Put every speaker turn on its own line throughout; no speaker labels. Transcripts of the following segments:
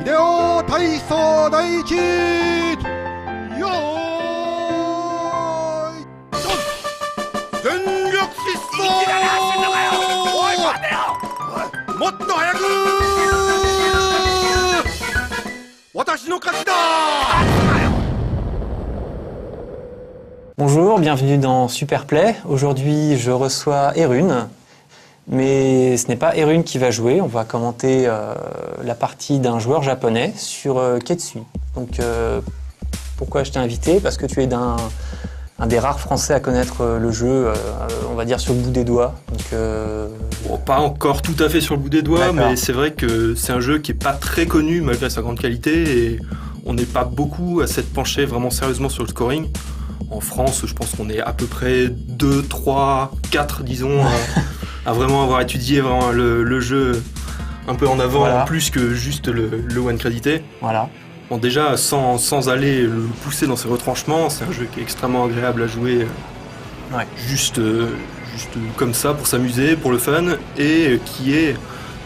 秀夫体操第一よーいドン全力疾走もっと早く私の勝ちだ。
Bonjour, bienvenue dans Superplay. Aujourd'hui, je reçois Erune, mais ce n'est pas Erune qui va jouer. On va commenter la partie d'un joueur japonais sur Ketsui. Donc, pourquoi je t'ai invité? Parce que tu es un des rares Français à connaître le jeu, on va dire sur le bout des doigts. Donc,
Bon, pas encore tout à fait sur le bout des doigts, mais c'est vrai que c'est un jeu qui n'est pas très connu malgré sa grande qualité et on n'est pas beaucoup à s'être penché vraiment sérieusement sur le scoring. En France, je pense qu'on est à peu près 2, 3, 4, disons, à vraiment avoir étudié vraiment le jeu un peu en avant,
voilà.
Plus que juste le one crédité.
Voilà.
Bon, déjà, sans aller le pousser dans ses retranchements, c'est un jeu qui est extrêmement agréable à jouer, juste comme ça, pour s'amuser, pour le fun, et qui est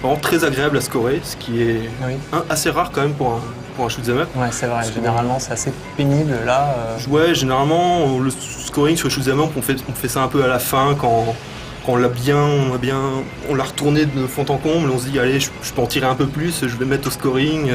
vraiment très agréable à scorer, ce qui est assez rare quand même pour un shoot'em up.
Ouais, c'est vrai. Généralement, c'est assez pénible là.
Ouais, généralement, le scoring sur les shoot'em up, on fait ça un peu à la fin quand on l'a retourné de fond en comble, on se dit allez, je peux en tirer un peu plus, je vais mettre au scoring.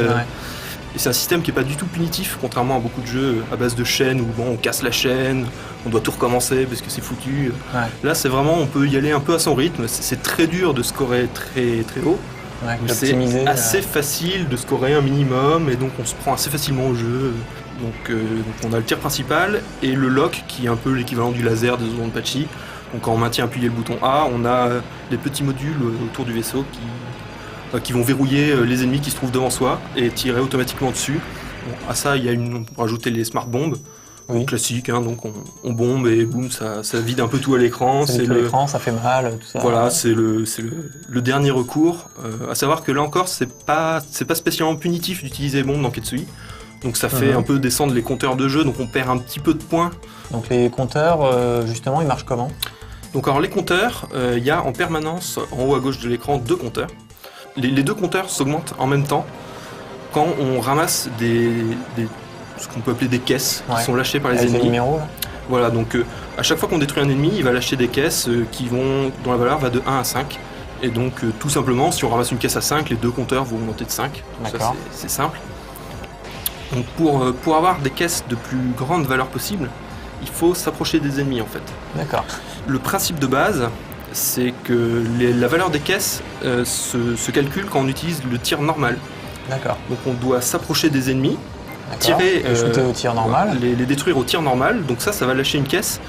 Et c'est un système qui n'est pas du tout punitif, contrairement à beaucoup de jeux à base de chaînes où on casse la chaîne, on doit tout recommencer parce que c'est foutu.
Ouais.
Là, c'est vraiment, on peut y aller un peu à son rythme. C'est très dur de scorer très très haut.
Ouais,
c'est assez facile de scorer un minimum et donc on se prend assez facilement au jeu. Donc on a le tir principal et le lock qui est un peu l'équivalent du laser des Zonpachi. Donc quand on maintient appuyé le bouton A, on a des petits modules autour du vaisseau qui vont verrouiller les ennemis qui se trouvent devant soi et tirer automatiquement dessus. Bon, à ça, on peut rajouter les smart bombes, classiques, donc on bombe et boum, ça vide un peu tout à l'écran.
C'est l'écran, ça fait mal, tout ça.
Voilà, c'est le dernier recours. À savoir que là encore, c'est pas spécialement punitif d'utiliser bombe dans Ketsui. Donc ça fait un peu descendre les compteurs de jeu, donc on perd un petit peu de points.
Donc les compteurs, justement, ils marchent comment?
Donc alors les compteurs, il y a en permanence en haut à gauche de l'écran 2 compteurs. Les 2 compteurs s'augmentent en même temps quand on ramasse ce qu'on peut appeler des caisses qui sont lâchées par les ennemis.
Les numéros, là.
Voilà, donc à chaque fois qu'on détruit un ennemi, il va lâcher des caisses dont la valeur va de 1 à 5. Et donc tout simplement, si on ramasse une caisse à 5, les 2 compteurs vont augmenter de 5. Donc ça, c'est simple. Donc pour avoir des caisses de plus grande valeur possible, il faut s'approcher des ennemis en fait.
D'accord.
Le principe de base, c'est que la valeur des caisses se calcule quand on utilise le tir normal. D'accord. Donc on doit s'approcher des ennemis, tirer,
shooter au tir normal,
les détruire au tir normal. Donc ça va lâcher une caisse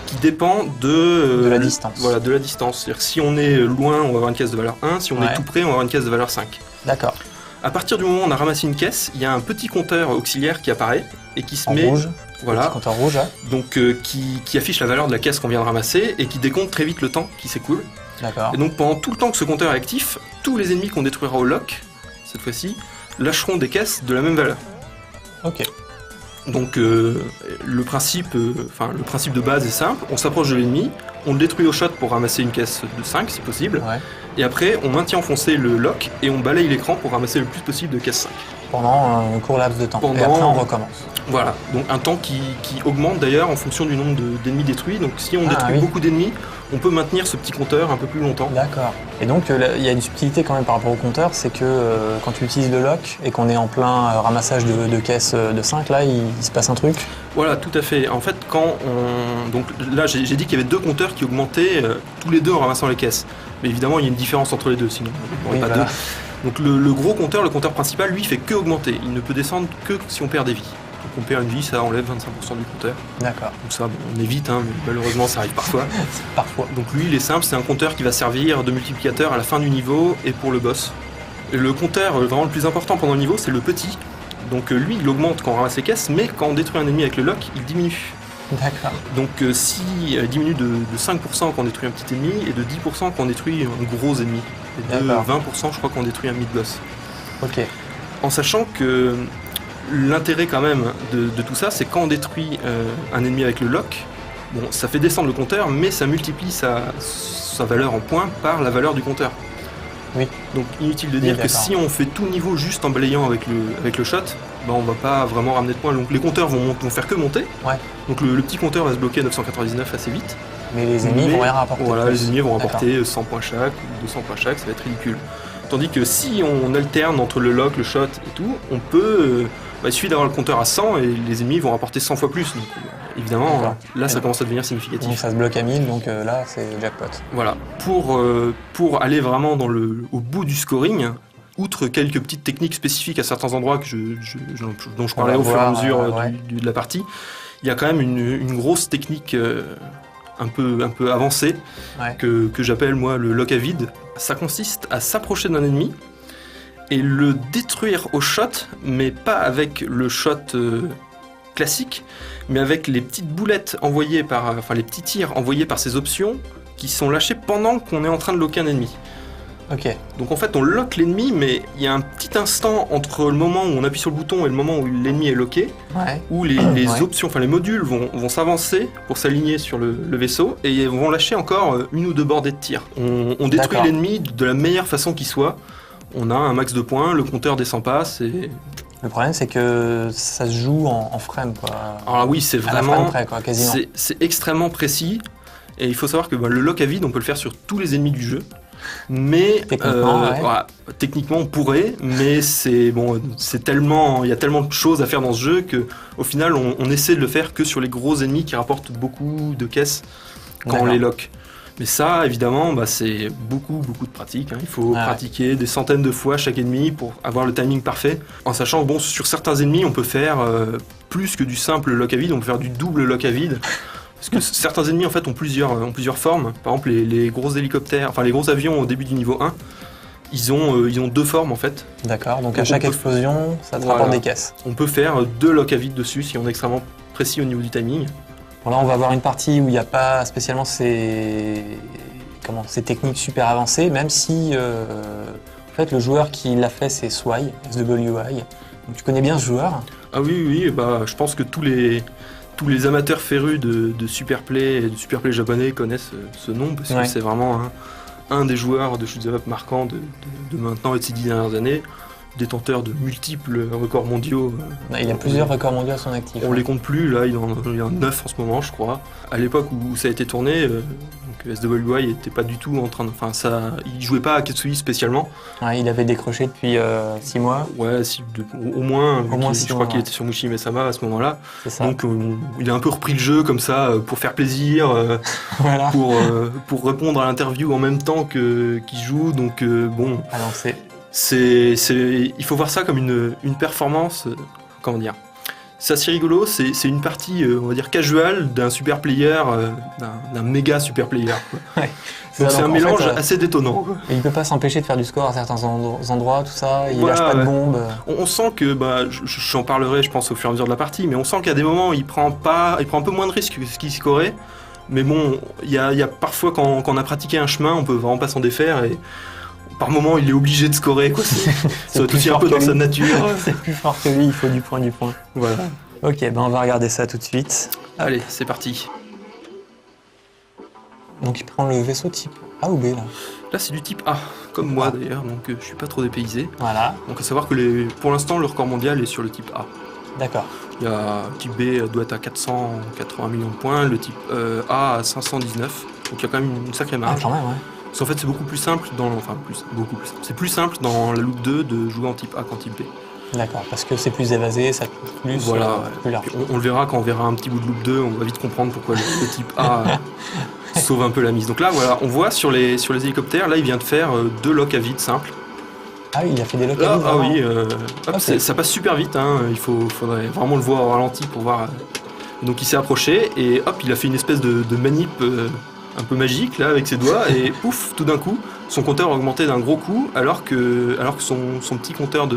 qui dépend de
la distance.
Voilà, de la distance. C'est-à-dire que si on est loin, on va avoir une caisse de valeur 1. Si on est tout près, on va avoir une caisse de valeur 5. D'accord. À partir du moment où on a ramassé une caisse, il y a un petit compteur auxiliaire qui apparaît et qui se met
rouge.
Voilà.
Compteur rouge,
donc qui affiche la valeur de la caisse qu'on vient de ramasser et qui décompte très vite le temps qui s'écoule. D'accord. Et donc pendant tout le temps que ce compteur est actif, tous les ennemis qu'on détruira au lock, cette fois-ci, lâcheront des caisses de la même valeur. Ok. Donc le principe de base est simple, on s'approche de l'ennemi, on le détruit au shot pour ramasser une caisse de 5 si possible, et après on maintient enfoncé le lock et on balaye l'écran pour ramasser le plus possible de caisses 5. Pendant
un court laps de temps, et après on recommence.
Voilà, donc un temps qui augmente d'ailleurs en fonction du nombre d'ennemis détruits, donc si on détruit beaucoup d'ennemis, on peut maintenir ce petit compteur un peu plus longtemps. D'accord.
Et donc il y a une subtilité quand même par rapport au compteur, c'est que quand tu utilises le lock et qu'on est en plein ramassage de caisses de 5, là il se passe un truc.
Voilà, tout à fait. En fait, donc là j'ai dit qu'il y avait 2 compteurs qui augmentaient tous les deux en ramassant les caisses. Mais évidemment il y a une différence entre les deux, sinon on n'aurait pas deux. Donc le gros compteur, le compteur principal, lui, fait que augmenter. Il ne peut descendre que si on perd des vies. Donc on perd une vie, ça enlève 25% du compteur. D'accord. Donc ça, on évite, mais malheureusement ça arrive parfois. Parfois. Donc lui, il est simple, c'est un compteur qui va servir de multiplicateur à la fin du niveau et pour le boss. Et le compteur vraiment le plus important pendant le niveau, c'est le petit. Donc lui, il augmente quand on ramasse les caisses, mais quand on détruit un ennemi avec le lock, il diminue. D'accord. Donc il diminue de 5% quand on détruit un petit ennemi et de 10% quand on détruit un gros ennemi. Et de 20% je crois quand on détruit un mid-boss. Ok. En sachant que l'intérêt quand même de tout ça, c'est quand on détruit un ennemi avec le lock, bon, ça fait descendre le compteur, mais ça multiplie sa valeur en points par la valeur du compteur.
Oui.
Donc inutile de
Oui,
dire que
d'accord.
si on fait tout niveau juste en balayant avec le shot, on va pas vraiment ramener de points. Donc les compteurs vont faire que monter.
Ouais.
Donc le petit compteur va se bloquer à 999 assez vite.
Mais les ennemis vont rien rapporter.
Voilà,
plus.
les ennemis vont
D'accord.
rapporter 100 points chaque ou 200 points chaque, ça va être ridicule. Tandis que si on alterne entre le lock, le shot et tout, on peut... il suffit d'avoir le compteur à 100 et les ennemis vont rapporter 100 fois plus. Donc évidemment,
D'accord.
là ça
Et
commence à devenir
Donc
significatif.
ça se bloque à 1000, donc là c'est jackpot.
Voilà. Pour aller vraiment au bout du scoring, outre quelques petites techniques spécifiques à certains endroits dont je
On va
parlerai au fur et à
voir,
mesure
ouais.
de la partie, il y a quand même une grosse technique un peu avancée
Ouais.
que j'appelle moi le lock à vide. Ça consiste à s'approcher d'un ennemi et le détruire au shot, mais pas avec le shot classique, mais avec les petites boulettes envoyées les petits tirs envoyés par ces options qui sont lâchés pendant qu'on est en train de locker un ennemi.
Ok.
Donc en fait on lock l'ennemi, mais il y a un petit instant entre le moment où on appuie sur le bouton et le moment où l'ennemi est locké,
Ouais.
où les
Ouais.
options, les modules vont s'avancer pour s'aligner sur le vaisseau et vont lâcher encore une ou deux bordées de tir. On détruit
D'accord.
l'ennemi de la meilleure façon qui soit. On a un max de points, le compteur descend pas,
Le problème c'est que ça se joue en frame quoi.
Alors oui, c'est
À la frame
vraiment...
près quoi, quasiment.
C'est extrêmement précis. Et il faut savoir que le lock à vide, on peut le faire sur tous les ennemis du jeu. Mais
Techniquement, ouais.
voilà, techniquement on pourrait, mais c'est tellement, il y a tellement de choses à faire dans ce jeu que au final on essaie de le faire que sur les gros ennemis qui rapportent beaucoup de caisses quand on
D'accord.
les lock. Mais ça, évidemment, c'est beaucoup de pratique. Hein. Il faut
Ah ouais.
pratiquer des centaines de fois chaque ennemi pour avoir le timing parfait. En sachant que sur certains ennemis, on peut faire plus que du simple lock à vide, on peut faire du double lock à vide. Parce que certains ennemis en fait ont plusieurs formes. Par exemple, les gros hélicoptères, les gros avions au début du niveau 1, ils ont deux formes en fait.
D'accord, donc
Donc,
à chaque
on peut-
explosion, ça te
Voilà.
rapporte des caisses.
On peut faire deux lock à vide dessus si on est extrêmement précis au niveau du timing.
Bon là on va avoir une partie où il n'y a pas spécialement ces techniques super avancées, même si en fait le joueur qui l'a fait c'est SWI, SWI. Donc tu connais bien ce joueur.
Ah oui, je pense que tous les amateurs férus de Superplay et de Superplay japonais connaissent ce nom parce
Ouais.
que c'est vraiment un des joueurs de shoot'em up marquants de maintenant et de ces 10 dernières années, détenteur de multiples records mondiaux.
Il a plusieurs records mondiaux à son actif.
On les compte plus, là il y en a 9 en ce moment je crois. À l'époque où ça a été tourné, donc SWI était pas du tout en train de... il jouait pas à Ketsui spécialement.
Ouais, il avait décroché depuis 6 mois,
Ouais, au moins, vu
moins
qu'il-
6
je crois
mois,
qu'il
ouais.
était sur Mushi Mesama à ce moment-là.
c'est ça.
Donc il a un peu repris le jeu comme ça pour faire plaisir,
Voilà.
pour répondre à l'interview en même temps qu'il joue. Donc
Ah non, c'est
il faut voir ça comme une performance, comment dire. C'est assez rigolo, c'est une partie, on va dire, casual d'un super player, d'un méga super player. Quoi.
Ouais.
Donc
ça,
c'est un
donc, en
mélange
fait,
assez détonnant. Quoi.
il peut pas s'empêcher de faire du score à certains endroits, tout ça. Il
Voilà,
lâche pas de
ouais.
bombes.
On sent que, j'en parlerai je pense au fur et à mesure de la partie, mais on sent qu'à des moments il prend un peu moins de risques que ce qu'il scorait. Mais bon, il y a parfois quand on a pratiqué un chemin, on peut vraiment pas s'en défaire et par moment il est obligé de scorer. Quoi. Ça va
plus
aussi un
fort
peu
que
dans sa
lui.
nature.
C'est plus fort que lui, il faut du point.
Voilà.
Ok, on va regarder ça tout de suite.
Allez, c'est parti.
Donc il prend le vaisseau type A ou B là.
Là c'est du type A, comme moi d'ailleurs, donc je suis pas trop dépaysé.
Voilà,
Donc à savoir que pour l'instant le record mondial est sur le type A.
d'accord.
Il y a le type B doit être à 480 millions de points, le type A à 519. Donc il y a quand même une sacrée
Ah,
marge.
quand même, ouais.
Parce qu'en fait c'est beaucoup plus simple beaucoup plus simple. C'est plus simple dans la Loop 2 de jouer en type A qu'en type B.
D'accord, parce que c'est plus évasé, ça coûte plus,
Voilà,
plus large.
Puis on le verra quand on verra un petit bout de Loop 2, on va vite comprendre pourquoi le type A sauve un peu la mise. Donc là voilà, on voit sur les hélicoptères, là il vient de faire deux locks à vide simples.
Ah oui, il a fait des
Là,
localises.
ah
vraiment.
oui, hop,
Ok.
ça passe super vite, hein. Faudrait vraiment le voir au ralenti pour voir. Donc il s'est approché et hop, il a fait une espèce de manip un peu magique là avec ses doigts et pouf, tout d'un coup, son compteur a augmenté d'un gros coup alors que son petit compteur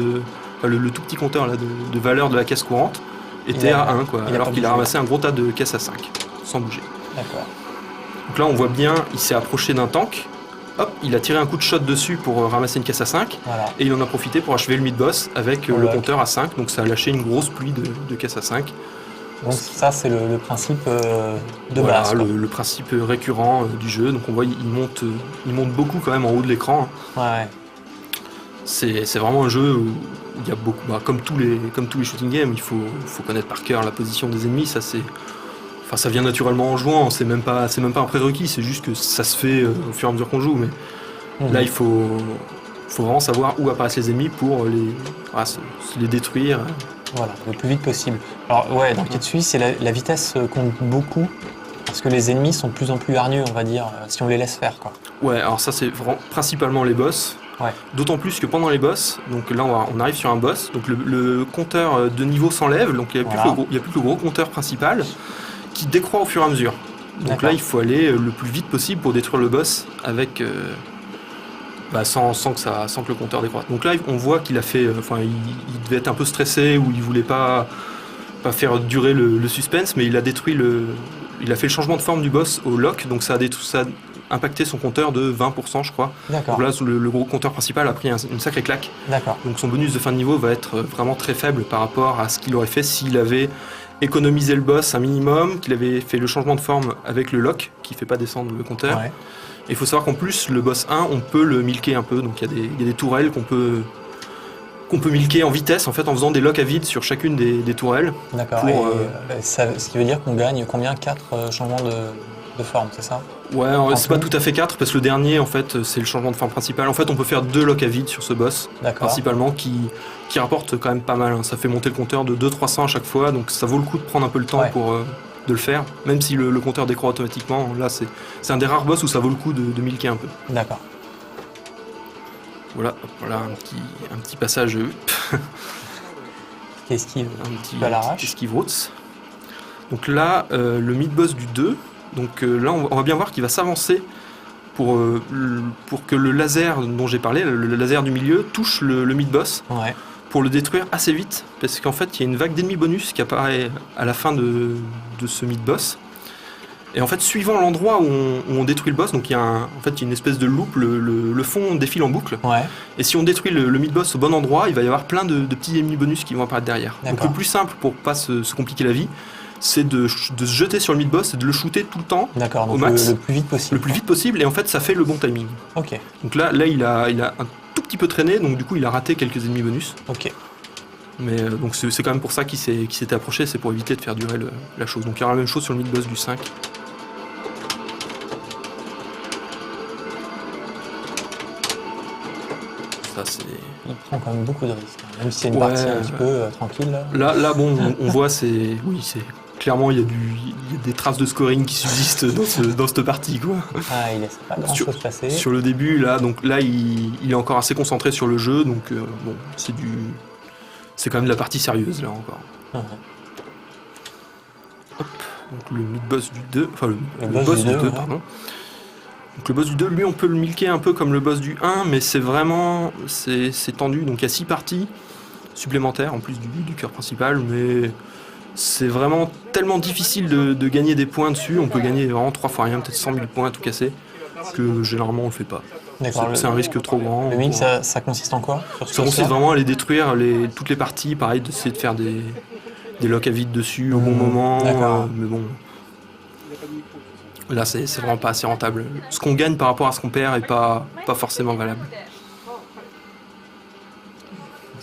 le tout petit compteur là, de valeur de la caisse courante était à 1 quoi,
il a
alors
pas
qu'il a
bougé.
ramassé un gros tas de caisses à 5 sans bouger.
D'accord.
Donc là on voit bien, il s'est approché d'un tank, hop, il a tiré un coup de shot dessus pour ramasser une caisse à 5
Voilà.
et il en a profité pour achever le mid-boss avec le
Voilà.
compteur à 5, donc ça a lâché une grosse pluie de caisses à 5.
Donc ça, c'est le principe de
Voilà,
base. quoi.
le principe récurrent du jeu, donc on voit il monte beaucoup quand même en haut de l'écran.
Ouais.
c'est vraiment un jeu où il y a beaucoup, comme tous les shooting games, il faut connaître par cœur la position des ennemis. Ça vient naturellement en jouant. C'est même pas un prérequis. C'est juste que ça se fait au fur et à mesure qu'on joue. Mais là, il faut vraiment savoir où apparaissent les ennemis pour les détruire.
Voilà, le plus vite possible. Alors ouais, dans Ketsui, c'est la vitesse compte beaucoup, parce que les ennemis sont de plus en plus hargneux, on va dire, si on les laisse faire, quoi.
Ouais, alors ça c'est vraiment principalement les boss.
Ouais.
D'autant plus que pendant les boss, donc là on arrive sur un boss, donc le compteur de niveau s'enlève, donc il n'y a plus que le gros compteur principal qui décroît au fur et à mesure. Donc là il faut aller le plus vite possible pour détruire le boss avec sans que le compteur décroît. Donc là on voit qu'il a fait, il devait être un peu stressé ou il voulait pas faire durer le suspense, mais il a fait le changement de forme du boss au lock, donc ça a impacté son compteur de 20%, je crois.
D'accord.
Donc là, le gros compteur principal a pris une sacrée claque.
D'accord.
Donc son bonus de fin de niveau va être vraiment très faible par rapport à ce qu'il aurait fait s'il avait économisé le boss un minimum, qu'il avait fait le changement de forme avec le lock, qui ne fait pas descendre le compteur.
Ouais.
Et il faut savoir qu'en plus, le boss 1, on peut le milquer un peu. Donc il y a des tourelles qu'on peut milquer en vitesse, en fait, en faisant des locks à vide sur chacune des tourelles.
D'accord. Ce qui veut dire qu'on gagne combien 4 changements de forme, c'est ça?
Ouais, c'est pas tout à fait 4, parce que le dernier, en fait, c'est le changement de forme principal. En fait, on peut faire 2 locks à vide sur ce boss, principalement, qui rapportent quand même pas mal. Hein. Ça fait monter le compteur de 200-300 à chaque fois, donc ça vaut le coup de prendre un peu le temps de le faire, même si le compteur décroît automatiquement. Là, c'est un des rares boss où ça vaut le coup de milquer un peu.
D'accord.
Voilà un petit passage.
Qui esquive
un petit
à l'arrache.
Esquive routes. Donc là, le mid-boss du 2. Donc là, on va bien voir qu'il va s'avancer pour que le laser dont j'ai parlé, le laser du milieu, touche le mid-boss pour le détruire assez vite. Parce qu'en fait, il y a une vague d'ennemis bonus qui apparaît à la fin de ce mid-boss. Et en fait, suivant l'endroit où on détruit le boss, donc il y a une espèce de loop, le fond défile en boucle.
Ouais.
Et si on détruit le mid-boss au bon endroit, il va y avoir plein de petits ennemis bonus qui vont apparaître derrière. Donc le plus simple pour pas se compliquer la vie, c'est de se jeter sur le mid-boss et de le shooter tout le temps au max.
Le plus vite possible.
Le plus vite possible, et en fait ça fait le bon timing.
Ok.
Donc là il a un tout petit peu traîné, donc du coup il a raté quelques ennemis bonus.
Ok.
Mais donc c'est quand même pour ça qu'il s'était approché, c'est pour éviter de faire durer la chose. Donc il y aura la même chose sur le mid-boss du 5. Ça c'est...
Il prend quand même beaucoup de risques, même si c'est une partie un petit peu tranquille.
Là bon, on voit, c'est clairement il y a des traces de scoring qui subsistent dans cette partie, quoi.
Ah, il laisse pas grand chose passer.
Sur le début, là il est encore assez concentré sur le jeu, donc c'est quand même de la partie sérieuse là encore. Hop, donc le mid-boss du 2, enfin le boss du 2, pardon. Donc le boss du 2, lui, on peut le milquer un peu comme le boss du 1, mais c'est vraiment... c'est tendu. Donc il y a 6 parties supplémentaires, en plus du cœur principal, mais c'est vraiment tellement difficile de gagner des points dessus. On peut gagner vraiment 3 fois rien, peut-être 100 000 points tout cassé, que généralement on le fait pas. C'est un risque trop grand.
Le mix, ça consiste en quoi?
Ça consiste vraiment à les détruire, toutes les parties, pareil, d'essayer de faire des locks à vide dessus au bon moment. Mais bon... Là, c'est vraiment pas assez rentable. Ce qu'on gagne par rapport à ce qu'on perd est pas forcément valable.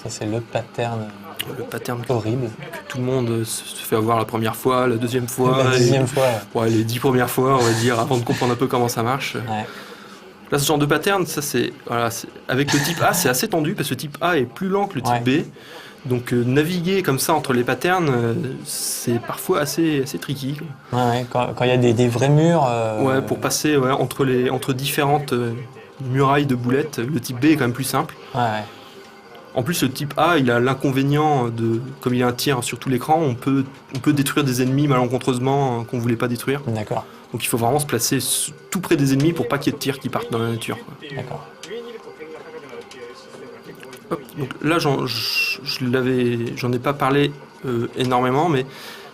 Ça, c'est le pattern
horrible. Que tout le monde se fait avoir la première fois, la deuxième fois.
La deuxième fois.
Ouais, les 10 premières fois, on va dire, avant de comprendre un peu comment ça marche.
Ouais.
Là, ce genre de pattern, ça, avec le type A, c'est assez tendu parce que le type A est plus lent que le type B. Donc naviguer comme ça entre les patterns, c'est parfois assez tricky.
Ouais, quand il y a des vrais murs...
Ouais, pour passer entre différentes murailles de boulettes, le type B est quand même plus simple.
Ouais.
En plus, le type A, il a l'inconvénient comme il y a un tir sur tout l'écran, on peut détruire des ennemis malencontreusement qu'on ne voulait pas détruire.
D'accord.
Donc il faut vraiment se placer tout près des ennemis pour pas qu'il y ait de tirs qui partent dans la nature.
D'accord.
Hop, donc là, j'en ai pas parlé énormément, mais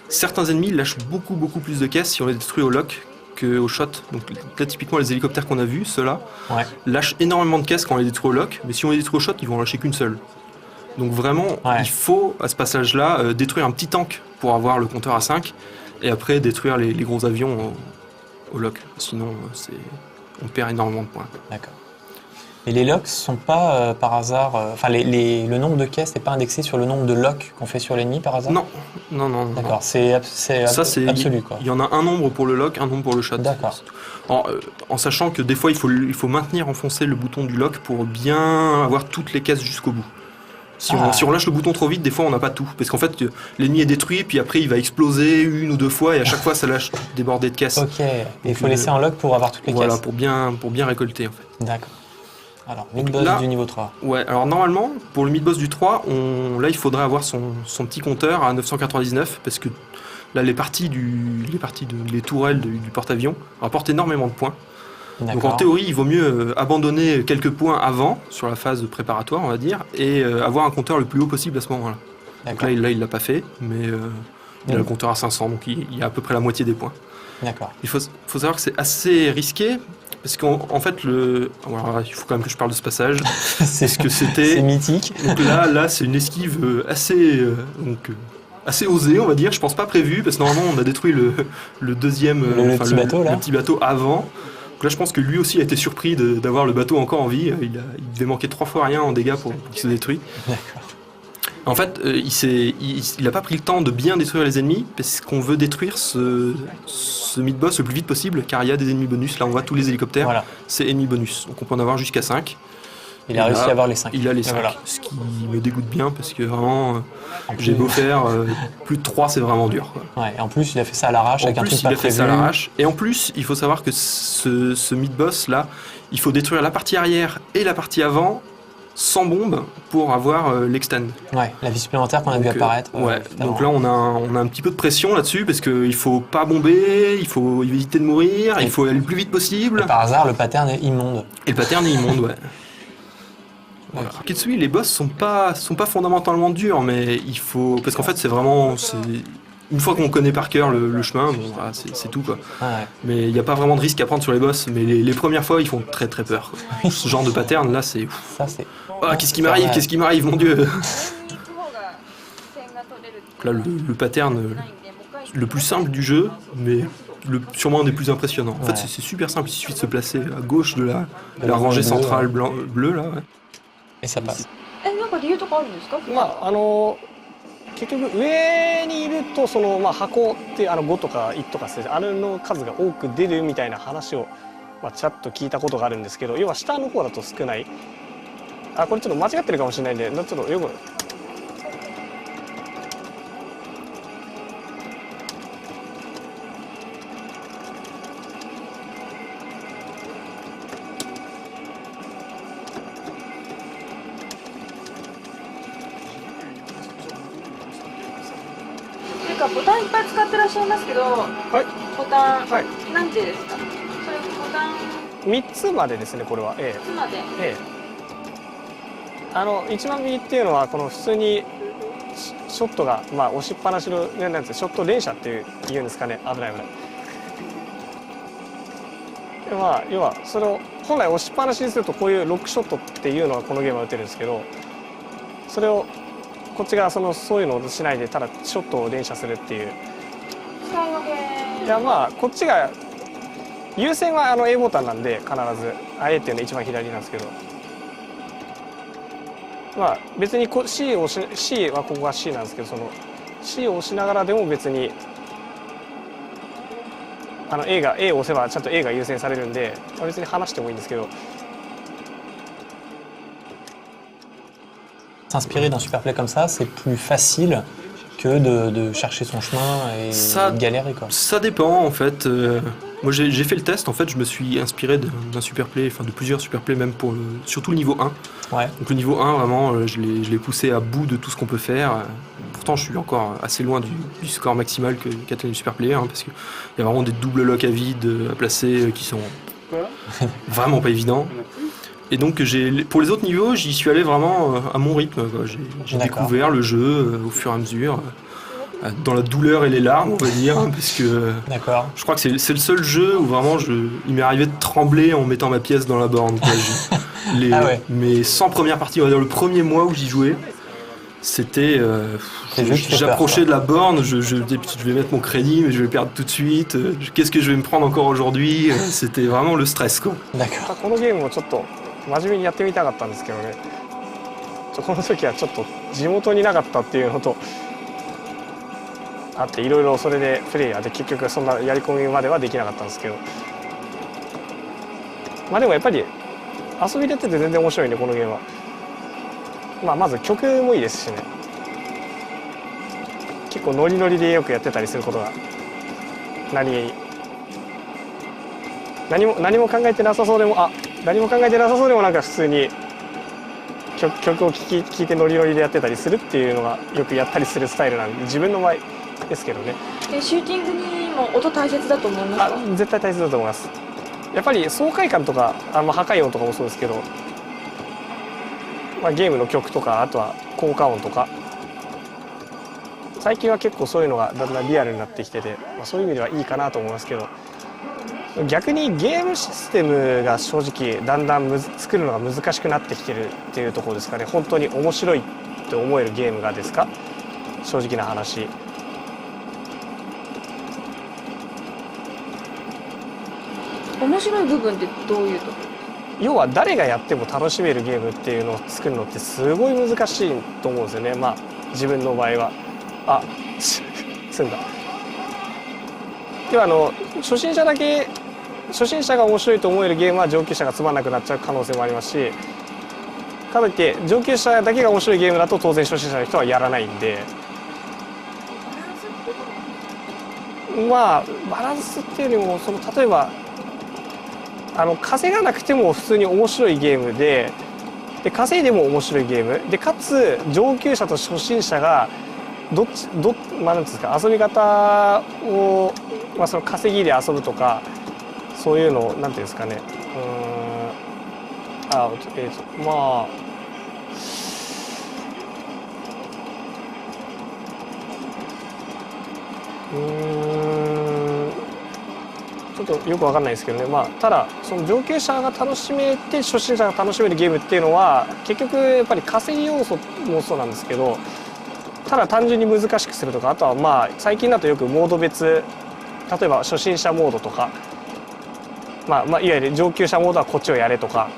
certains ennemis lâchent beaucoup plus de caisses si on les détruit au lock qu'au shot. Donc là, typiquement, les hélicoptères qu'on a vus, ceux-là, lâchent énormément de caisses quand on les détruit au lock, mais si on les détruit au shot, ils vont en lâcher qu'une seule. Donc vraiment, il faut, à ce passage-là, détruire un petit tank pour avoir le compteur à 5, et après détruire les gros avions au lock. Sinon, on perd énormément de points.
D'accord. Et les locks sont pas par hasard. Enfin, le nombre de caisses n'est pas indexé sur le nombre de locks qu'on fait sur l'ennemi par hasard.
Non, non.
D'accord, c'est absolu quoi.
Il y en a un nombre pour le lock, un nombre pour le shot.
D'accord.
En sachant que des fois, il faut maintenir enfoncé le bouton du lock pour bien avoir toutes les caisses jusqu'au bout. Si on lâche le bouton trop vite, des fois on n'a pas tout. Parce qu'en fait, l'ennemi est détruit, puis après il va exploser une ou deux fois, et à chaque fois ça lâche des bordées de caisses.
Ok, et il faut laisser en lock pour avoir toutes les
voilà,
caisses.
pour bien récolter en fait.
D'accord. Alors, mid-boss du niveau 3. Ouais,
alors normalement, pour le mid-boss du 3, là il faudrait avoir son petit compteur à 999, parce que là les les tourelles du porte-avions rapportent énormément de points. Donc en théorie, il vaut mieux abandonner quelques points avant, sur la phase préparatoire, on va dire, et avoir un compteur le plus haut possible à ce moment-là. Donc là, il l'a pas fait, mais il a le compteur à 500, donc il y a à peu près la moitié des points.
D'accord.
Il faut savoir que c'est assez risqué, parce qu'en fait, alors, il faut quand même que je parle de ce passage, parce que c'est
mythique.
Donc là c'est une esquive assez osée, on va dire, je pense pas prévue, parce que normalement on a détruit le deuxième,
le petit bateau
avant. Donc là, je pense que lui aussi a été surpris d'avoir le bateau encore en vie. Il devait manquer 3 fois rien en dégâts pour qu'il se détruise.
D'accord.
En fait, il n'a pas pris le temps de bien détruire les ennemis, parce qu'on veut détruire ce mid-boss le plus vite possible, car il y a des ennemis bonus. Là, on voit tous les hélicoptères,
voilà.
C'est ennemis bonus. Donc on peut en avoir jusqu'à 5.
Il a réussi à avoir les 5.
Il a les 5, voilà. Ce qui me dégoûte bien, parce que vraiment, j'ai beau faire plus de 3, c'est vraiment dur. Quoi.
Ouais, et en plus, il a fait ça à l'arrache, avec un truc pas prévu.
Fait ça à l'arrache. Et en plus, il faut savoir que ce mid-boss là, il faut détruire la partie arrière et la partie avant sans bombe pour avoir l'extend.
Ouais, la vie supplémentaire qu'on a vu apparaître.
Donc là, on a un petit peu de pression là-dessus, parce qu'il faut pas bomber, il faut éviter de mourir, il faut aller le plus vite possible.
Et par hasard, le pattern est immonde.
Et le pattern est immonde, ouais. Voilà. Ketsui, les boss sont pas fondamentalement durs, mais il faut, parce qu'en fait c'est une fois qu'on connaît par cœur le chemin, bon, voilà, c'est tout quoi.
Ah ouais.
Mais il n'y a pas vraiment de risque à prendre sur les boss, mais les premières fois ils font très très peur. Ce genre de pattern là, c'est.
Ça c'est.
Ah, qu'est-ce qui m'arrive, mon dieu. Là le pattern le plus simple du jeu, mais sûrement un des plus impressionnants. En fait c'est super simple, il suffit de se placer à gauche de la rangée centrale bleue là. Ouais.
Et ça passe.
なんか理由とかあるんですか？
結局上にいると箱って5とか1とかあれの数が多く出るみたいな話をちらっと聞いたことがあるんですけど、要は下の方だと少ない。これちょっと間違ってるかもしれないんで、ちょっとよく。
ボタンいっぱい使ってらっしゃいますけど、ボタン、なんてですか？それボタン
3つまでですね、これは。
3つまで。
一番右っていうのはこの普通にショットが押しっぱなしのなんですショット連射っていうんですかね、危ない。で要はそれを本来押しっぱなしにするとこういうロックショットっていうのがこのゲームは打てるんですけど、それをこっちがそういうのをしないでただショットを連射するっていう。
使い分け。
いやこっちが優先はA ボタンなんで必ず A っていうのは一番左なんですけど、別にC はここが C なんですけど、C を押しながらでも別にA を押せばちゃんと A が優先されるんで、別に離してもいいんですけど。
S'inspirer d'un superplay comme ça, c'est plus facile que de chercher son chemin et de galérer quoi.
Ça dépend en fait. Moi j'ai fait le test, en fait je me suis inspiré d'un superplay, enfin de plusieurs superplays même surtout le niveau 1.
Ouais.
Donc le niveau 1 vraiment je l'ai poussé à bout de tout ce qu'on peut faire. Pourtant je suis encore assez loin du score maximal qu'atteint le superplay, parce qu'il y a vraiment des doubles locks à vide à placer qui sont vraiment pas évidents. Et donc pour les autres niveaux, j'y suis allé vraiment à mon rythme. J'ai découvert le jeu au fur et à mesure, dans la douleur et les larmes, on va dire, parce que je crois que c'est le seul jeu où vraiment il m'est arrivé de trembler en mettant ma pièce dans la borne. Mes 100 premières parties, on va dire le premier mois où j'y jouais, c'était... j'approchais de la borne, je vais mettre mon crédit, mais je vais le perdre tout de suite. Qu'est-ce que je vais me prendre encore aujourd'hui? C'était vraiment le stress, quoi.
D'accord.
このゲームもちょっと真面目にやってみたかったんですけどね、この時はちょっと地元になかったっていうのとあって、いろいろそれでプレイヤーで結局そんなやり込みまではできなかったんですけど、まあでもやっぱり遊びでやってて全然面白いねこのゲームは。まあまず曲もいいですしね、結構ノリノリでよくやってたりすることが何気に何も考えてなさそうでもなんか普通に曲を聴いてノリノリでやってたりするっていうのがよくやったりするスタイルなんで、自分の場合ですけどね。
シューティングにも音大切だと思いますか？
絶対大切だと思います。やっぱり爽快感とか破壊音とかもそうですけど、ゲームの曲とかあとは効果音とか、最近は結構そういうのがだんだんリアルになってきてて、そういう意味ではいいかなと思いますけど、逆にゲームシステムが正直だんだん作るのが難しくなってきてるっていうところですかね。本当に面白いって思えるゲームがですか、正直な話。
面白い部分ってどういうところ？
要は誰がやっても楽しめるゲームっていうのを作るのってすごい難しいと思うんですよね。自分の場合は済んだ。では初心者が面白いと思えるゲームは上級者がつまんなくなっちゃう可能性もありますし、かといって上級者だけが面白いゲームだと当然初心者の人はやらないんで、バランスっていうよりも例えば稼がなくても普通に面白いゲームで稼いでも面白いゲームで、かつ上級者と初心者がなんていうんですか、遊び方を、その稼ぎで遊ぶとかそういうのをなんていうんですかね、ちょっとよくわかんないですけどね、ただその上級者が楽しめて初心者が楽しめるゲームっていうのは結局やっぱり稼ぎ要素もそうなんですけど、ただ単純に難しくするとか、あとは最近だとよくモード別、例えば初心者モードとか、いわゆる上級者モードはこっちをやれとか、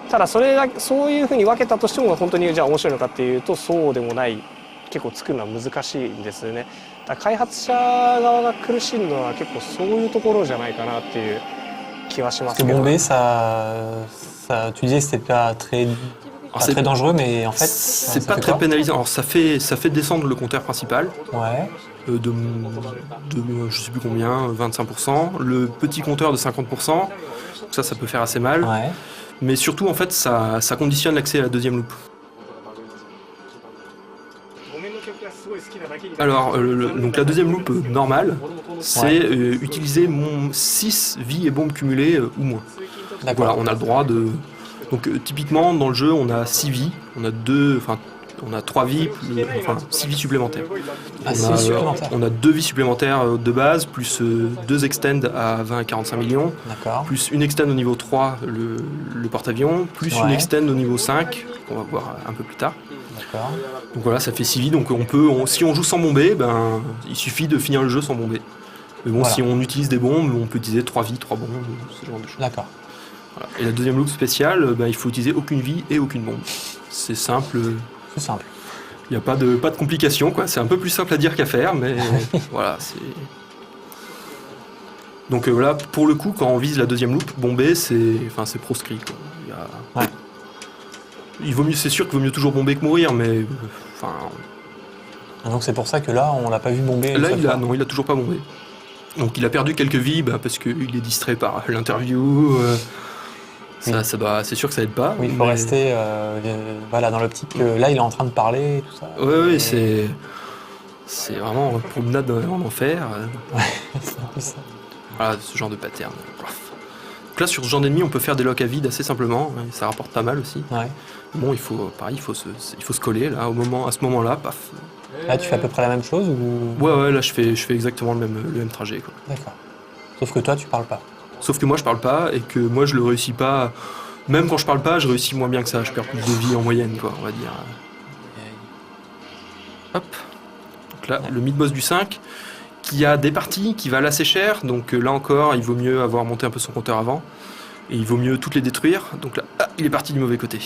ただそういうふうに分けたとしても本当にじゃあ面白いのかっていうとそうでもない、結構作るのは難しいんですよね。だから開発者側が苦しいのは結構そういうところじゃないかなっていう気はしますけど。
Bombé, tu disais que c'était pas très dangereux, mais en fait,
c'est pas très pénalisant. Alors ça fait descendre le compteur principal.
Ouais.
De je sais plus combien, 25%. Le petit compteur de 50%. Donc ça peut faire assez mal.
Ouais.
Mais surtout, en fait, ça conditionne l'accès à la deuxième loupe. Alors, donc la deuxième loupe normale, c'est utiliser 6 vies et bombes cumulées ou moins. Voilà, on a le droit de... Donc typiquement, dans le jeu, on a 6 vies, on a 3 vies, 6 vies supplémentaires. On a 2 vies supplémentaires de base, plus 2 extend à 20 et 45 millions, plus une extend au niveau 3, le porte-avions, plus une extend au niveau 5, qu'on va voir un peu plus tard. Donc voilà, ça fait 6 vies, donc si on joue sans bomber, il suffit de finir le jeu sans bomber. Mais bon, si on utilise des bombes, on peut utiliser 3 vies, 3 bombes, ce genre de choses.
D'accord.
Voilà. Et la deuxième loupe spéciale, il faut utiliser aucune vie et aucune bombe. C'est simple.
C'est simple.
Il n'y a pas de complications, quoi. C'est un peu plus simple à dire qu'à faire, mais voilà, c'est... Donc voilà, pour le coup, quand on vise la deuxième loupe, bomber, c'est proscrit, quoi. C'est sûr qu'il vaut mieux toujours bomber que mourir, mais...
Donc c'est pour ça que là, on l'a pas vu bomber.
Là, il a toujours pas bombé. Donc il a perdu quelques vies, parce qu'il est distrait par l'interview. C'est sûr que ça aide pas.
Oui, il faut rester dans l'optique que là, il est en train de parler, tout ça.
Oui, c'est vraiment une promenade en enfer.
Ouais, c'est un peu ça.
Voilà, ce genre de pattern. Donc là, sur ce genre d'ennemi, on peut faire des locks à vide assez simplement, et ça rapporte pas mal aussi.
Ouais.
Bon, il faut se coller là, à ce moment-là, paf.
Là, tu fais à peu près la même chose ou...
Ouais, là, je fais exactement le même trajet, quoi.
D'accord. Sauf que toi, tu parles pas.
Sauf que moi, je parle pas, et que moi, je le réussis pas. Même quand je parle pas, je réussis moins bien que ça. Je perds plus de vie en moyenne, quoi, on va dire. Hop. Donc là, le mid-boss du 5, qui a des parties qui valent assez cher. Donc là encore, il vaut mieux avoir monté un peu son compteur avant. Et il vaut mieux toutes les détruire. Donc là, il est parti du mauvais côté.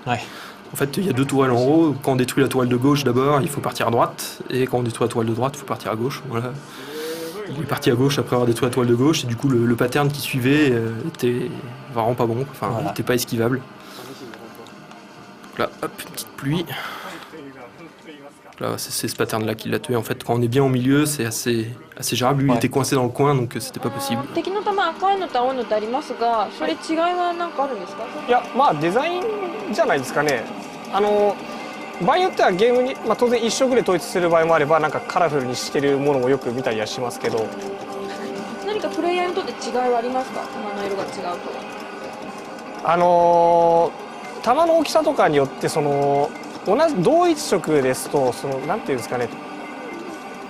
Ouais.
En fait, il y a 2 tourelles en haut. Quand on détruit la tourelle de gauche d'abord, il faut partir à droite. Et quand on détruit la tourelle de droite, il faut partir à gauche. Voilà. Il est parti à gauche après avoir détruit la tourelle de gauche. Et du coup, le pattern qui suivait était vraiment pas bon. Enfin, il n'était pas esquivable. Donc là, hop, une petite pluie. Là, c'est ce pattern-là qui l'a tué. En fait, quand on est bien au milieu, c'est assez gérable. Lui, il était coincé dans le coin, donc c'était pas possible.
敵の弾赤いのと青いのってありますが、それ違いは何かあるんですか？
いやまあデザインじゃないですかね。場合によってはゲームに、当然一色で統一する場合もあれば、なんかカラフルにしてるものもよく見たりはしますけど。
何かプレイヤーにとって違いはありますか？弾の色が違うと。
弾の大きさとかによって同一色ですとなんていうんですかね、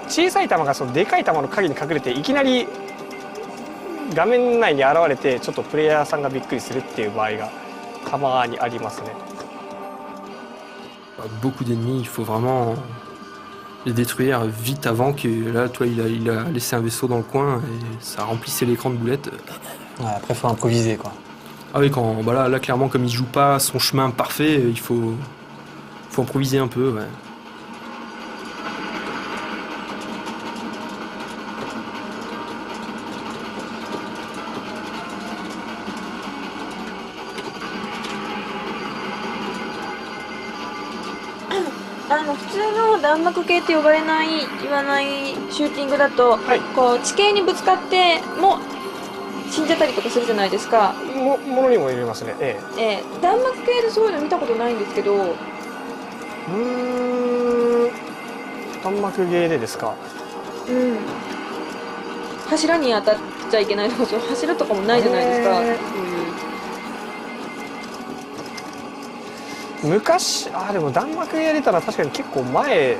小さい弾がでかい弾の影に隠れていきなり画面内に現れてちょっとプレイヤーさんがびっくりするっていう場合がたまにありますね。
Beaucoup d'ennemis, il faut vraiment les détruire vite avant que là, toi, il a laissé un vaisseau dans le coin et ça remplissait l'écran de boulettes.
Ouais, après, il faut improviser, quoi.
Ah oui, là, clairement, comme il joue pas son chemin parfait, il faut improviser un peu. Ouais.
普通の弾幕系って言わないシューティングだと、こう地形にぶつかっても死んじゃったりとかするじゃないですか。
ものにも入れますね。
弾幕系でそういうの見たことないんですけど。
弾幕ゲーでですか。
柱に当たっちゃいけないとか、柱とかもないじゃないですか。
昔でも弾幕やれたら確かに結構前、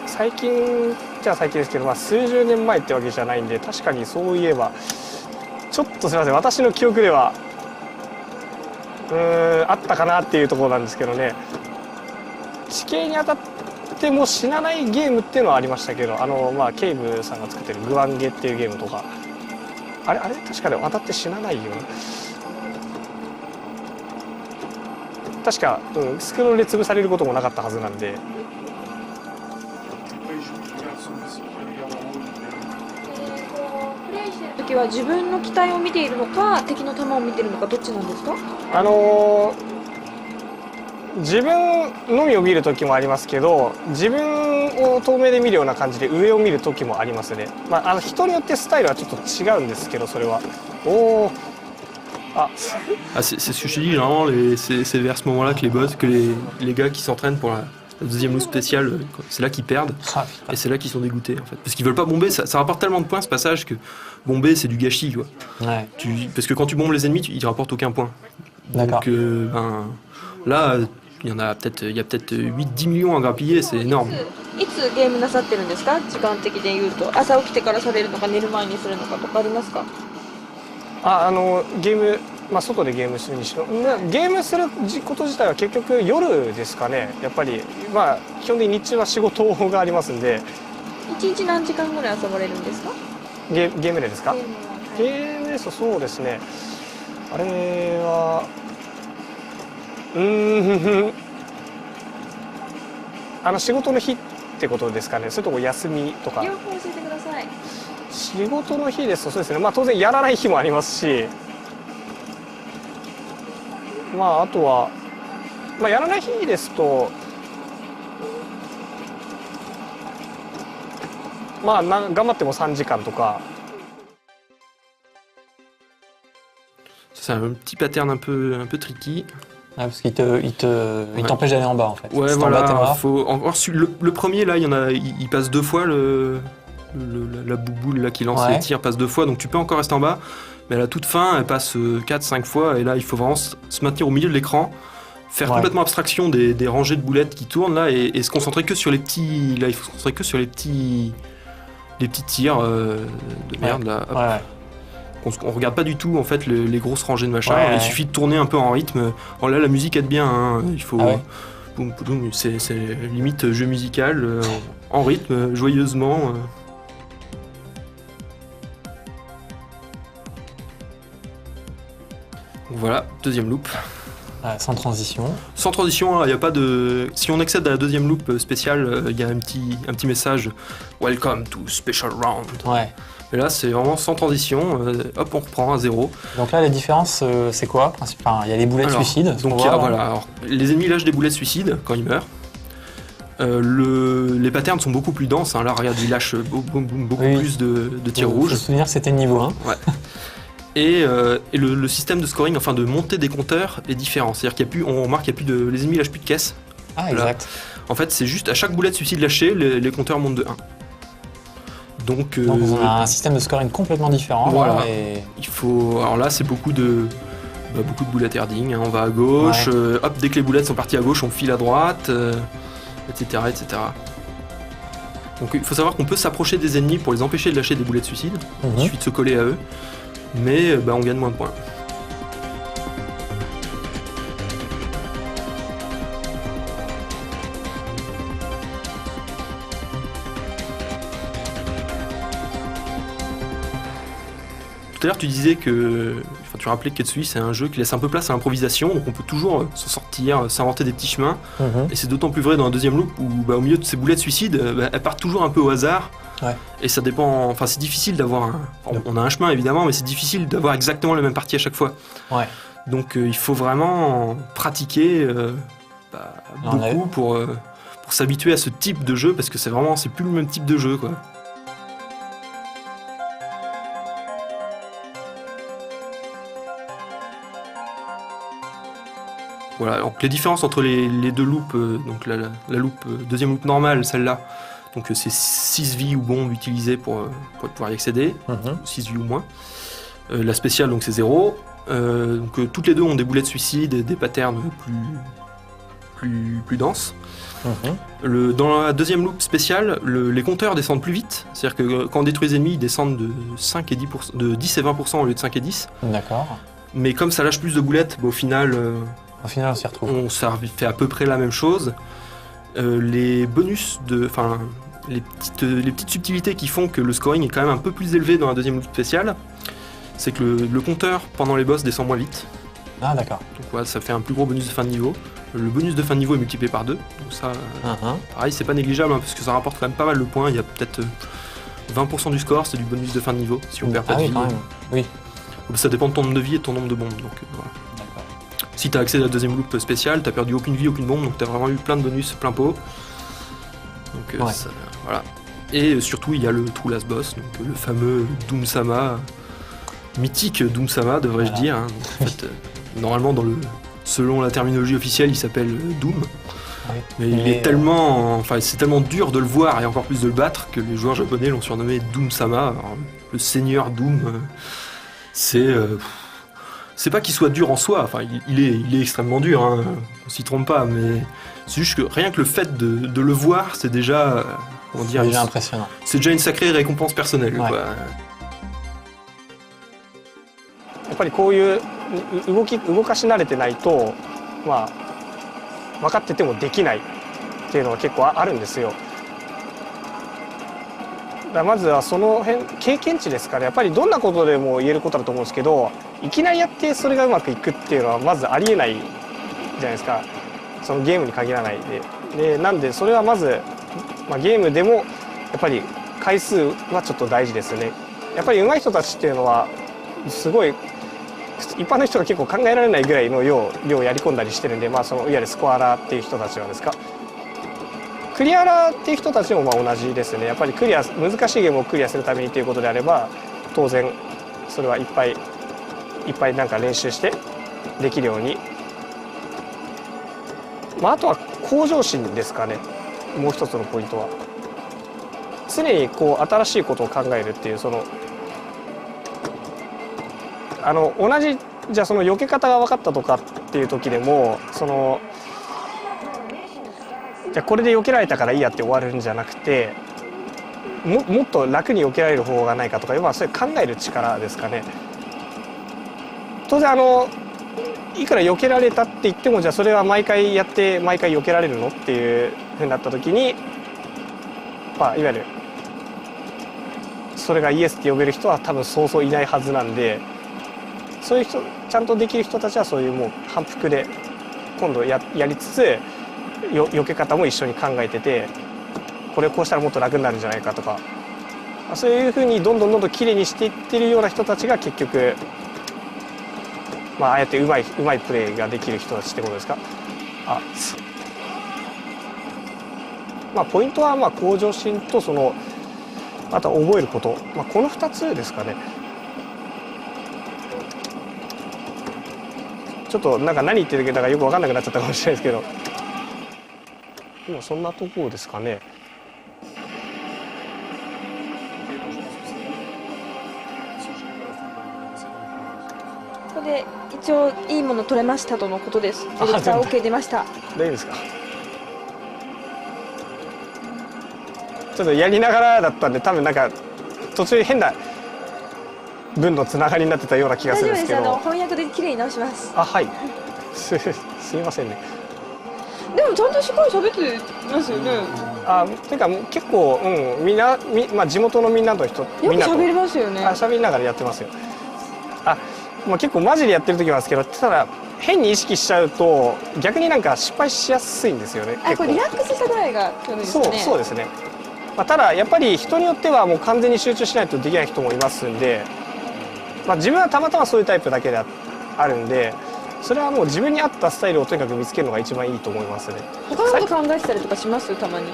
最近じゃ最近ですけど、数十年前ってわけじゃないんで、確かにそういえばちょっとすいません、私の記憶ではあったかなっていうところなんですけどね。地形に当たっても死なないゲームっていうのはありましたけど、ケイブさんが作ってるグワンゲっていうゲームとか、あれ確かに当たって死なないような。確か、スクロールで潰されることもなかったはずなんで。
プレイしてる時は自分の機体を見ているのか敵の弾を見ているのかどっちなんですか？
自分のみを見る時もありますけど、自分を遠目で見るような感じで上を見る時もありますね。人によってスタイルはちょっと違うんですけど、それは。
C'est ce que je te dis, généralement, c'est vers ce moment-là que les gars qui s'entraînent pour la deuxième loot spéciale, c'est là qu'ils perdent, et c'est là qu'ils sont dégoûtés, en fait. Parce qu'ils veulent pas bomber, ça rapporte tellement de points ce passage que bomber c'est du gâchis, quoi.
Ouais.
Parce que quand tu bombes les ennemis, ils rapportent aucun point.
D'accord.
Donc là, il y a peut-être 8-10 millions à grappiller, c'est énorme.
いつゲームなさってるんですか？時間的で言うと朝起きてからされるのか寝る前にするのかとかありますか？
ゲーム、外でゲームするにしろ、ゲームすること自体は結局夜ですかね。やっぱり基本的に日中は仕事がありますんで。
1日何時間ぐらい遊ばれるんですか？
ゲームでですか？
ゲ
ゲームですとそうですね。あれは仕事の日ってことですかね。それとも休みとか。
両方教えてください。
仕事の日ですとそうですね。当然やらない日もありますし、あとはやらない日ですと頑張っても3時間とか。
C'est un petit pattern un peu tricky.
Parce qu'il t'empêche d'aller en bas, en fait.
Ouais,
si
voilà.
En bas,
le premier, là, il passe 2 fois la bouboule là qui lance les tirs passe 2 fois, donc tu peux encore rester en bas, mais à la toute fin elle passe 4-5 fois, et là il faut vraiment se maintenir au milieu de l'écran, faire complètement abstraction des rangées de boulettes qui tournent là, et se concentrer que sur les petits, là il faut se concentrer que sur les petits tirs de merde là. On regarde pas du tout en fait les grosses rangées de machin, il suffit de tourner un peu en rythme. Là la musique aide bien, hein. Il faut boum, boum, c'est limite jeu musical en rythme joyeusement. Deuxième loop.
Sans transition.
Sans transition, il n'y a pas de. Si on accède à la deuxième loop spéciale, il y a un petit message Welcome to Special Round.
Ouais.
Et là, c'est vraiment sans transition. Hop, on reprend à 0.
Donc là, les différences, c'est quoi? Enfin, il y a les boulettes suicides.
Donc, voilà. Alors, les ennemis lâchent des boulettes suicides quand ils meurent. Les patterns sont beaucoup plus denses. Hein. Là, regarde, ils lâchent beaucoup plus de tirs rouges.
Je me souvenir que c'était niveau 1.
Ouais. Et le système de scoring, enfin de montée des compteurs, est différent. C'est-à-dire on remarque qu'il n'y a plus de. Les ennemis lâchent plus de caisse.
Ah, exact.
En fait, c'est juste à chaque boulette suicide lâchée, les compteurs montent de 1. Donc
on a un système de scoring complètement différent.
Voilà.
Là, et...
Alors là, c'est beaucoup de boulettes herding. Hein. On va à gauche. Ouais. Hop, dès que les boulettes sont parties à gauche, on file à droite, etc., etc. Donc il faut savoir qu'on peut s'approcher des ennemis pour les empêcher de lâcher des boulettes suicides. Il suffit de se coller à eux. Mais on gagne moins de points. Tout à l'heure tu disais tu rappelais que Ketsui c'est un jeu qui laisse un peu place à l'improvisation, donc on peut toujours s'en sortir, s'inventer des petits chemins. Et c'est d'autant plus vrai dans la deuxième loop où au milieu de ces boulettes suicides, elles partent toujours un peu au hasard. Ouais. Et ça dépend, enfin c'est difficile d'avoir on a un chemin évidemment, mais c'est difficile d'avoir exactement la même partie à chaque fois. Ouais. Donc il faut vraiment pratiquer beaucoup pour s'habituer à ce type de jeu, parce que c'est plus le même type de jeu quoi. Voilà, donc les différences entre les deux loops, donc la loop, deuxième loop normale, celle-là, donc c'est 6 vies ou bombes utilisées pour pouvoir y accéder, 6 vies ou moins. La spéciale, donc c'est 0. Donc toutes les deux ont des boulettes suicides et des patterns plus denses. Dans la deuxième loop spéciale, les compteurs descendent plus vite, c'est-à-dire que quand on détruit les ennemis, ils descendent de 5 et 10%, de 10 et 20% au lieu de 5 et 10. D'accord. Mais comme ça lâche plus de boulettes, au final,
on s'y retrouve.
On fait à peu près la même chose. Les bonus, les petites subtilités qui font que le scoring est quand même un peu plus élevé dans la deuxième loop spéciale, c'est que le compteur pendant les boss descend moins vite.
Ah d'accord.
Donc voilà, ça fait un plus gros bonus de fin de niveau. Le bonus de fin de niveau est multiplié par 2. Donc ça, pareil, c'est pas négligeable parce que ça rapporte quand même pas mal de points. Il y a peut-être 20% du score, c'est du bonus de fin de niveau si on perd pas de vie.
Quand même. Oui.
Ça dépend de ton nombre de vie et de ton nombre de bombes. Donc voilà. Si t'as accès à la deuxième loop spéciale, t'as perdu aucune vie, aucune bombe, donc t'as vraiment eu plein de bonus, plein pot. Donc voilà. Et surtout, il y a le True Last Boss, donc le fameux Doom-sama, mythique Doom-sama, devrais-je dire. Hein. Donc, en fait, normalement, selon la terminologie officielle, il s'appelle Doom. Mais il est c'est tellement dur de le voir et encore plus de le battre que les joueurs japonais l'ont surnommé Doom-sama. Alors, le seigneur Doom, c'est pas qu'il soit dur en soi, enfin il est extrêmement dur, hein, on s'y trompe pas, mais c'est juste que rien que le fait de le voir, c'est déjà,
impressionnant.
C'est déjà une sacrée récompense personnelle. Ouais. Quoi.
やっぱりこういう動かし慣れてないと、分かっててもできないっていうのが結構あるんですよ。まずはその辺経験値ですから、やっぱりどんなことでも言えることだと思うんですけど、いきなりやってそれがうまくいくっていうのはまずありえないじゃないですか。そのゲームに限らないで。なんでそれはまず、ゲームでもやっぱり回数はちょっと大事ですよね。やっぱり上手い人たちっていうのはすごい一般の人が結構考えられないぐらいの量をやり込んだりしてるんで、そのいわゆるスコアラーっていう人たちはですか。クリアラーっていう人たちも同じですね。やっぱり難しいゲームをクリアするためにということであれば、当然それはいっぱいなんか練習してできるように、あとは向上心ですかね。もう一つのポイントは常に新しいことを考えるっていう、同じじゃあその避け方が分かったとかっていう時でもじゃあこれで避けられたからいいやって終わるんじゃなくて、もっと楽に避けられる方法がないかとか、そういう考える力ですかね。当然いくら避けられたって言っても、じゃあそれは毎回やって毎回避けられるのっていうふうになった時に、いわゆるそれがイエスって呼べる人は多分そうそういないはずなんで、そういう人ちゃんとできる人たちはそういうもう反復で今度やりつつ避け方も一緒に考えてて、これこうしたらもっと楽になるんじゃないかとか、そういうふうにどんどん綺麗にしていってるような人たちが結局、ああやってうまいプレーができる人たちってことですか。ポイントは向上心とあとは覚えること、この2つですかね。ちょっとなんか何言ってるかよく分かんなくなっちゃったかもしれないですけど、今そんなところですかね。
ここで一応いいもの取れましたとのことです。ディレクター OK 出ました。
大丈夫ですか。ちょっとやりながらだったんで多分なんか途中変な文のつながりになってたような気がするんですけど。
大丈夫です。翻訳で綺麗に直します。
はいすいませんね。
でもちゃんとしっかり喋ってますよね。
てか結構、みんな地元のみんなと
よく喋りますよね。
喋りながらやってますよ。結構マジでやってる時もあるんですけど、ただ変に意識しちゃうと逆になんか失敗しやすいんですよね。
これリラックスしたぐらいがちょうどいいですね。
そうですね。ただやっぱり人によってはもう完全に集中しないとできない人もいますんで、自分はたまたまそういうタイプだけであるんで、それはもう自分に合ったスタイルをとにかく見つけるのが一番いいと思いますね。
他のこと考えてたりとかしますたまに。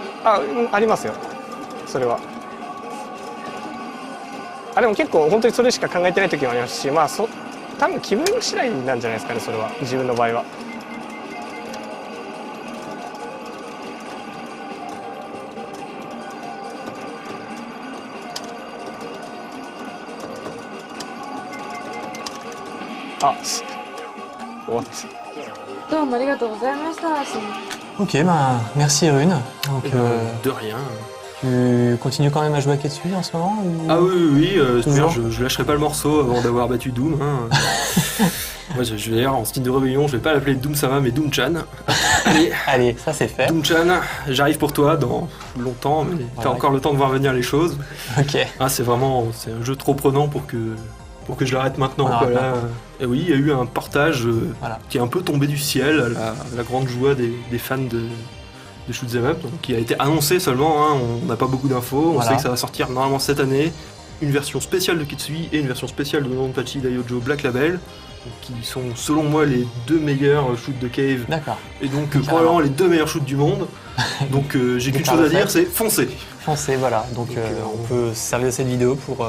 ありますよ、それは。でも結構本当にそれしか考えてない時もありますし、多分気分次第なんじゃないですかね、それは自分の場合は。終わった。
どうもありがとうございました。
Ok, merci Rune. Donc,
De rien.
tu continues quand même à jouer à Ketsui en ce moment ou...
Ah oui,
Toujours.
je lâcherai pas le morceau avant d'avoir battu Doom. Moi, je vais d'ailleurs en style de rébellion, je vais pas l'appeler Doom Sama mais Doom Chan.
Allez, ça c'est fait.
Doom Chan, j'arrive pour toi dans longtemps, mais t'as encore le temps de voir venir les choses.
Ok.
C'est un jeu trop prenant pour que je l'arrête maintenant. Et oui, il y a eu un portage qui est un peu tombé du ciel, à la grande joie des fans de Shoot 'em Up, donc, qui a été annoncé seulement, on n'a pas beaucoup d'infos, on sait que ça va sortir normalement cette année, une version spéciale de Ketsui et une version spéciale de Nonpachi Daiojo Black Label, donc, qui sont selon moi les deux meilleurs shoots de Cave,
D'accord.
et donc probablement les deux meilleurs shoots du monde, donc j'ai qu'une chose à dire, c'est foncez.
Foncez, voilà, donc on peut se servir de cette vidéo pour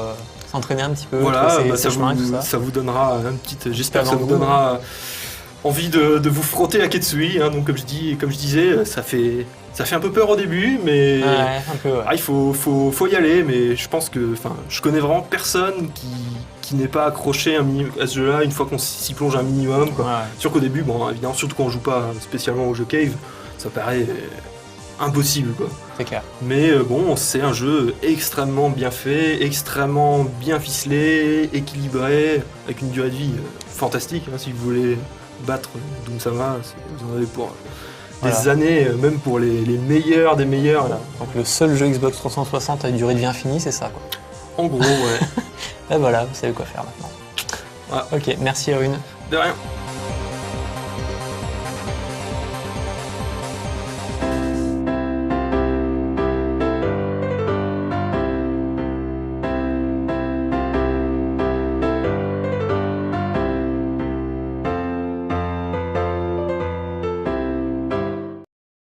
s'entraîner un petit peu,
voilà,
ces chemins et tout ça.
Ça vous donnera j'espère que ça vous donnera envie de vous frotter à Ketsui, donc comme je disais, ça fait un peu peur au début, mais
un peu, ouais.
Il faut y aller, mais je pense que, je connais vraiment personne qui n'est pas accroché à ce jeu-là une fois qu'on s'y plonge un minimum, quoi. Ouais. Sûr qu'au début, évidemment, surtout quand on joue pas spécialement au jeu Cave, ça paraît impossible, quoi.
C'est clair.
Mais c'est un jeu extrêmement bien fait, extrêmement bien ficelé, équilibré, avec une durée de vie fantastique, si vous voulez battre Doom Sama, vous en avez pour des années, même pour les meilleurs des meilleurs.
Voilà. Donc le seul jeu Xbox 360 à une durée de vie infinie, c'est ça, quoi.
En gros, ouais.
Ben voilà, vous savez quoi faire maintenant. Ok, merci Rune.
De rien.